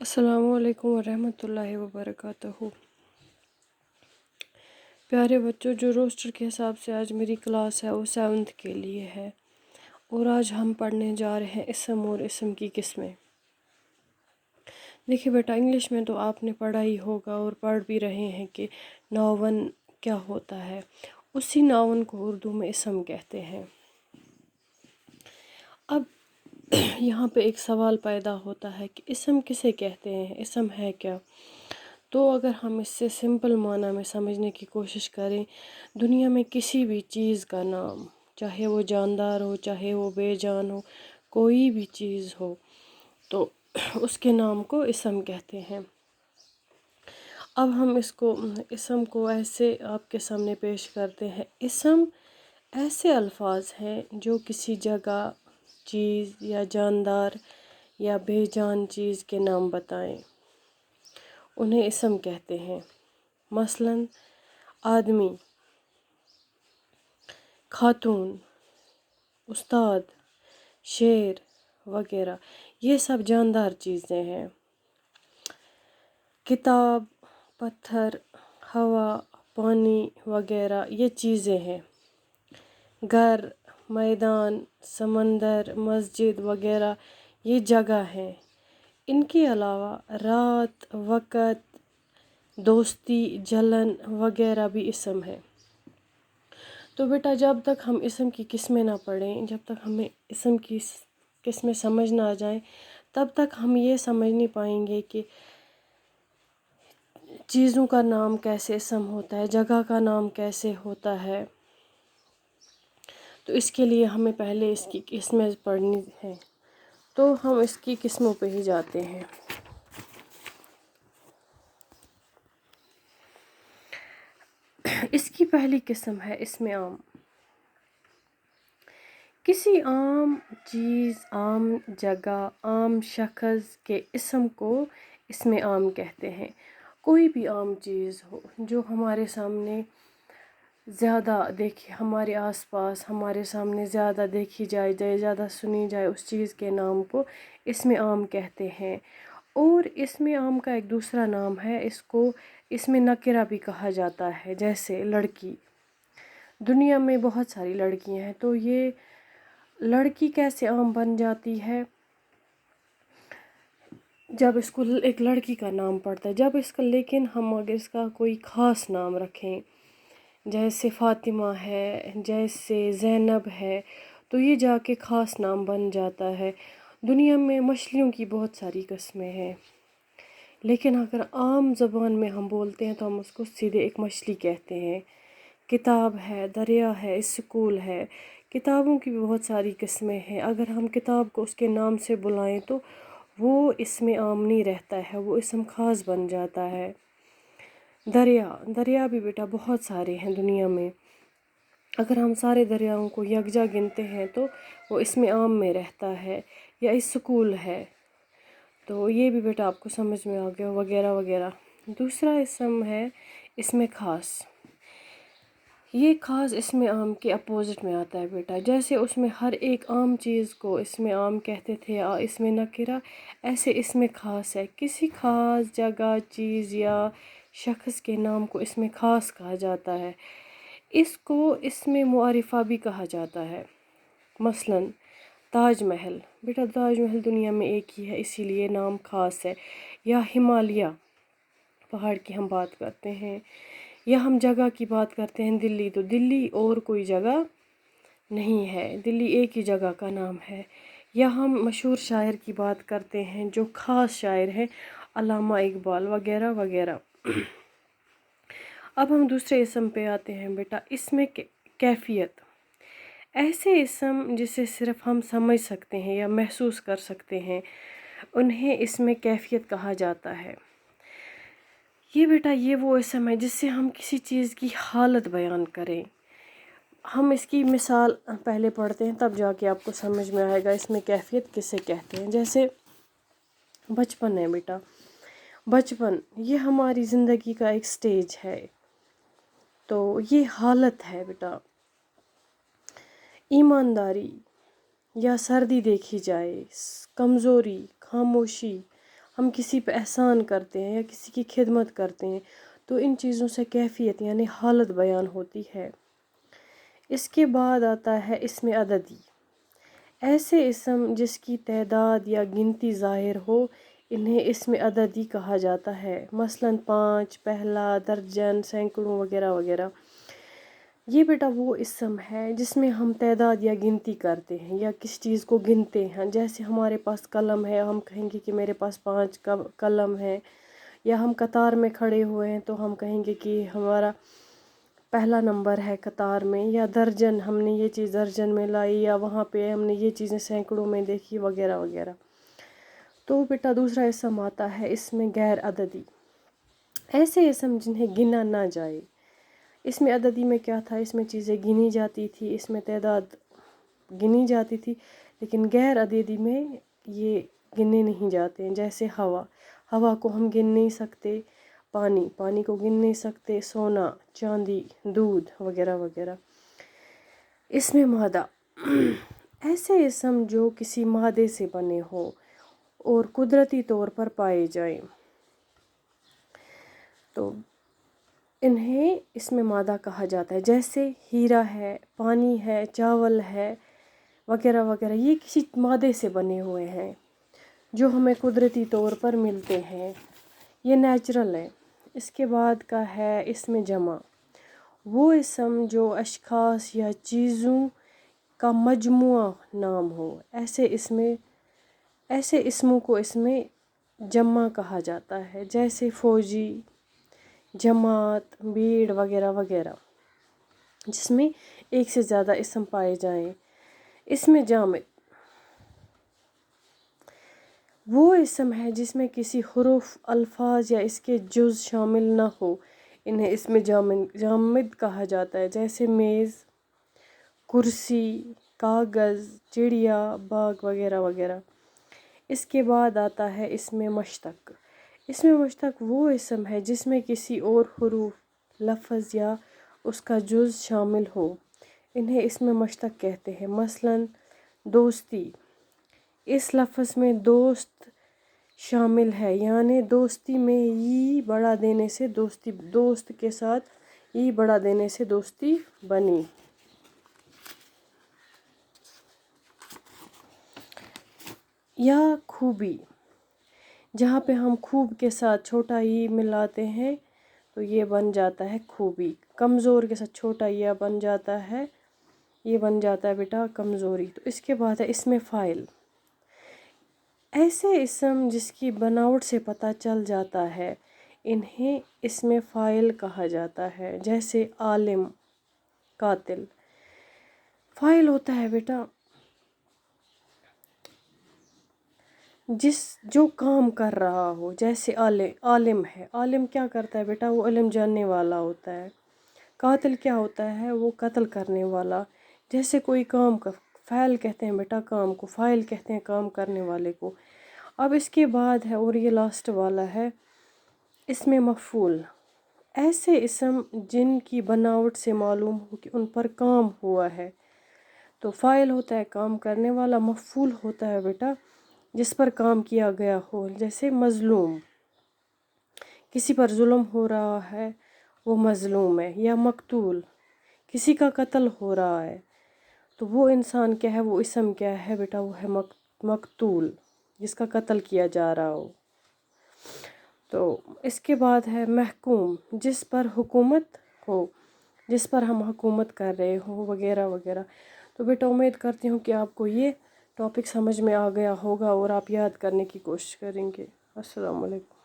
السلام علیکم ورحمۃ اللہ وبرکاتہ۔ پیارے بچوں، جو روسٹر کے حساب سے آج میری کلاس ہے وہ 7th کے لیے ہے، اور آج ہم پڑھنے جا رہے ہیں اسم اور اسم کی قسمیں۔ دیکھیے بیٹا، انگلش میں تو آپ نے پڑھا ہی ہوگا اور پڑھ بھی رہے ہیں کہ ناون کیا ہوتا ہے، اسی ناون کو اردو میں اسم کہتے ہیں۔ اب یہاں پہ ایک سوال پیدا ہوتا ہے کہ اسم کسے کہتے ہیں، اسم ہے کیا؟ تو اگر ہم اس سے سمپل معنی میں سمجھنے کی کوشش کریں، دنیا میں کسی بھی چیز کا نام، چاہے وہ جاندار ہو چاہے وہ بے جان ہو، کوئی بھی چیز ہو تو اس کے نام کو اسم کہتے ہیں۔ اب ہم اسم کو ایسے آپ کے سامنے پیش کرتے ہیں۔ اسم ایسے الفاظ ہیں جو کسی جگہ، چیز یا جاندار یا بے جان چیز کے نام بتائیں، انہیں اسم کہتے ہیں۔ مثلاً آدمی، خاتون، استاد، شیر وغیرہ، یہ سب جاندار چیزیں ہیں۔ کتاب، پتھر، ہوا، پانی وغیرہ یہ چیزیں ہیں۔ گھر، میدان، سمندر، مسجد وغیرہ یہ جگہ ہیں۔ ان کے علاوہ رات، وقت، دوستی، جلن وغیرہ بھی اسم ہے۔ تو بیٹا، جب تک ہم اسم کی قسمیں نہ پڑھیں، جب تک ہمیں اسم کی قسمیں سمجھ نہ آ جائیں، تب تک ہم یہ سمجھ نہیں پائیں گے کہ چیزوں کا نام کیسے اسم ہوتا ہے، جگہ کا نام کیسے ہوتا ہے۔ تو اس کے لیے ہمیں پہلے اس کی قسمیں پڑھنی ہیں، تو ہم اس کی قسموں پہ ہی جاتے ہیں۔ اس کی پہلی قسم ہے اسم عام۔ کسی عام چیز، عام جگہ، عام شخص کے اسم کو اسم عام کہتے ہیں۔ کوئی بھی عام چیز ہو جو ہمارے سامنے زیادہ ہمارے آس پاس ہمارے سامنے زیادہ دیکھی جائے، زیادہ سنی جائے، اس چیز کے نام کو اسم عام کہتے ہیں۔ اور اسم عام کا ایک دوسرا نام ہے، اس کو اسم نکرہ بھی کہا جاتا ہے۔ جیسے لڑکی، دنیا میں بہت ساری لڑکیاں ہیں، تو یہ لڑکی کیسے عام بن جاتی ہے؟ جب اس کو ایک لڑکی کا نام پڑتا ہے، لیکن ہم اگر اس کا کوئی خاص نام رکھیں، جیسے فاطمہ ہے، جیسے زینب ہے، تو یہ جا کے خاص نام بن جاتا ہے۔ دنیا میں مچھلیوں کی بہت ساری قسمیں ہیں، لیکن اگر عام زبان میں ہم بولتے ہیں تو ہم اس کو سیدھے ایک مچھلی کہتے ہیں۔ کتاب ہے، دریا ہے، اسکول ہے، کتابوں کی بھی بہت ساری قسمیں ہیں۔ اگر ہم کتاب کو اس کے نام سے بلائیں تو وہ اسم عام نہیں رہتا ہے، وہ اسم خاص بن جاتا ہے۔ دریا بھی بیٹا بہت سارے ہیں دنیا میں، اگر ہم سارے دریاؤں کو یکجا گنتے ہیں تو وہ اسم عام میں رہتا ہے۔ یا اسکول ہے، تو یہ بھی بیٹا آپ کو سمجھ میں آ گیا، وغیرہ وغیرہ۔ دوسرا اسم ہے اسم خاص۔ یہ خاص اسم عام کے اپوزٹ میں آتا ہے بیٹا۔ جیسے اس میں ہر ایک عام چیز کو اسم عام کہتے تھے، اسم نکرہ، ایسے اسم خاص ہے۔ کسی خاص جگہ، چیز یا شخص کے نام کو اسم خاص کہا جاتا ہے۔ اس کو اسم معرفہ بھی کہا جاتا ہے۔ مثلاً تاج محل، بیٹا تاج محل دنیا میں ایک ہی ہے، اسی لیے نام خاص ہے۔ یا ہمالیہ پہاڑ کی ہم بات کرتے ہیں، یا ہم جگہ کی بات کرتے ہیں دلی، تو دلی اور کوئی جگہ نہیں ہے، دلی ایک ہی جگہ کا نام ہے۔ یا ہم مشہور شاعر کی بات کرتے ہیں جو خاص شاعر ہیں، علامہ اقبال وغیرہ وغیرہ۔ اب ہم دوسرے اسم پہ آتے ہیں بیٹا، اسم کیفیت۔ ایسے اسم جسے صرف ہم سمجھ سکتے ہیں یا محسوس کر سکتے ہیں، انہیں اسم کیفیت کہا جاتا ہے۔ یہ بیٹا وہ اسم ہے جس سے ہم کسی چیز کی حالت بیان کریں۔ ہم اس کی مثال پہلے پڑھتے ہیں، تب جا کے آپ کو سمجھ میں آئے گا اس میں کیفیت کسے کہتے ہیں۔ جیسے بچپن ہے بیٹا، بچپن یہ ہماری زندگی کا ایک سٹیج ہے، تو یہ حالت ہے بیٹا۔ ایمانداری یا سردی دیکھی جائے، کمزوری، خاموشی، ہم کسی پہ احسان کرتے ہیں یا کسی کی خدمت کرتے ہیں تو ان چیزوں سے کیفیت یعنی حالت بیان ہوتی ہے۔ اس کے بعد آتا ہے اسم عددی، ایسے اسم جس کی تعداد یا گنتی ظاہر ہو انہیں اسم عددی کہا جاتا ہے، مثلاً 5، پہلا، درجن، سینکڑوں وغیرہ وغیرہ۔ یہ بیٹا وہ اسم ہے جس میں ہم تعداد یا گنتی کرتے ہیں یا کسی چیز کو گنتے ہیں، جیسے ہمارے پاس قلم ہے، ہم کہیں گے کہ میرے پاس 5 قلم ہے، یا ہم قطار میں کھڑے ہوئے ہیں تو ہم کہیں گے کہ ہمارا پہلا نمبر ہے قطار میں، یا درجن ہم نے یہ چیز درجن میں لائی، یا وہاں پہ ہم نے یہ چیزیں سینکڑوں میں دیکھی وغیرہ وغیرہ۔ تو بیٹا دوسرا اسم آتا ہے اس میں غیر عددی، ایسے اسم جنہیں گنا نہ جائے۔ اس میں عددی میں کیا تھا، اس میں چیزیں گنی جاتی تھی، اس میں تعداد گنی جاتی تھی، لیکن غیر عددی میں یہ گنے نہیں جاتے ہیں، جیسے ہوا کو ہم گن نہیں سکتے، پانی کو گن نہیں سکتے، سونا، چاندی، دودھ وغیرہ وغیرہ۔ اس میں مادہ، ایسے اسم جو کسی مادے سے بنے ہوں اور قدرتی طور پر پائے جائیں تو انہیں اس میں مادہ کہا جاتا ہے، جیسے ہیرا ہے، پانی ہے، چاول ہے وغیرہ وغیرہ۔ یہ کسی مادے سے بنے ہوئے ہیں جو ہمیں قدرتی طور پر ملتے ہیں، یہ نیچرل ہے۔ اس کے بعد کا ہے اس میں جمع، وہ اسم جو اشخاص یا چیزوں کا مجموعہ نام ہو، ایسے اسموں کو اس میں جمع کہا جاتا ہے، جیسے فوجی، جماعت، بھیڑ وغیرہ وغیرہ، جس میں ایک سے زیادہ اسم پائے جائیں۔ اس میں جامد، وہ اسم ہے جس میں کسی حروف، الفاظ یا اس کے جز شامل نہ ہو، انہیں اس میں جامد کہا جاتا ہے، جیسے میز، کرسی، کاغذ، چڑیا، باغ وغیرہ وغیرہ۔ اس کے بعد آتا ہے اس میں مشتق، اس میں مشتق وہ اسم ہے جس میں کسی اور حروف، لفظ یا اس کا جز شامل ہو، انہیں اس میں مشتق کہتے ہیں، مثلاً دوستی، اس لفظ میں دوست شامل ہے، یعنی دوستی میں ی بڑھا دینے سے دوست کے ساتھ ی بڑھا دینے سے دوستی بنی۔ یا خوبی، جہاں پہ ہم خوب کے ساتھ چھوٹا ی ملاتے ہیں تو یہ بن جاتا ہے خوبی، کمزور کے ساتھ چھوٹا یا بن جاتا ہے، یہ بن جاتا ہے بیٹا کمزوری۔ تو اس کے بعد ہے اس میں فاعل، ایسے اسم جس کی بناوٹ سے پتہ چل جاتا ہے انہیں اس میں فاعل کہا جاتا ہے، جیسے عالم، قاتل۔ فاعل ہوتا ہے بیٹا جو کام کر رہا ہو، جیسے عالم ہے، عالم کیا کرتا ہے بیٹا، وہ علم جاننے والا ہوتا ہے۔ قاتل کیا ہوتا ہے، وہ قتل کرنے والا۔ جیسے کوئی کام کا فعل کہتے ہیں بیٹا کام کو، فاعل کہتے ہیں کام کرنے والے کو۔ اب اس کے بعد ہے اور یہ لاسٹ والا ہے اس میں مفعول، ایسے اسم جن کی بناوٹ سے معلوم ہو کہ ان پر کام ہوا ہے۔ تو فاعل ہوتا ہے کام کرنے والا، مفعول ہوتا ہے بیٹا جس پر کام کیا گیا ہو، جیسے مظلوم، کسی پر ظلم ہو رہا ہے وہ مظلوم ہے، یا مقتول، کسی کا قتل ہو رہا ہے تو وہ انسان کیا ہے، وہ اسم کیا ہے بیٹا، وہ ہے مقتول، جس کا قتل کیا جا رہا ہو۔ تو اس کے بعد ہے محکوم، جس پر حکومت ہو، جس پر ہم حکومت کر رہے ہوں وغیرہ وغیرہ۔ تو بیٹا امید کرتی ہوں کہ آپ کو یہ ٹاپک سمجھ میں آ گیا ہوگا اور آپ یاد کرنے کی کوشش کریں گے۔ السلام علیکم۔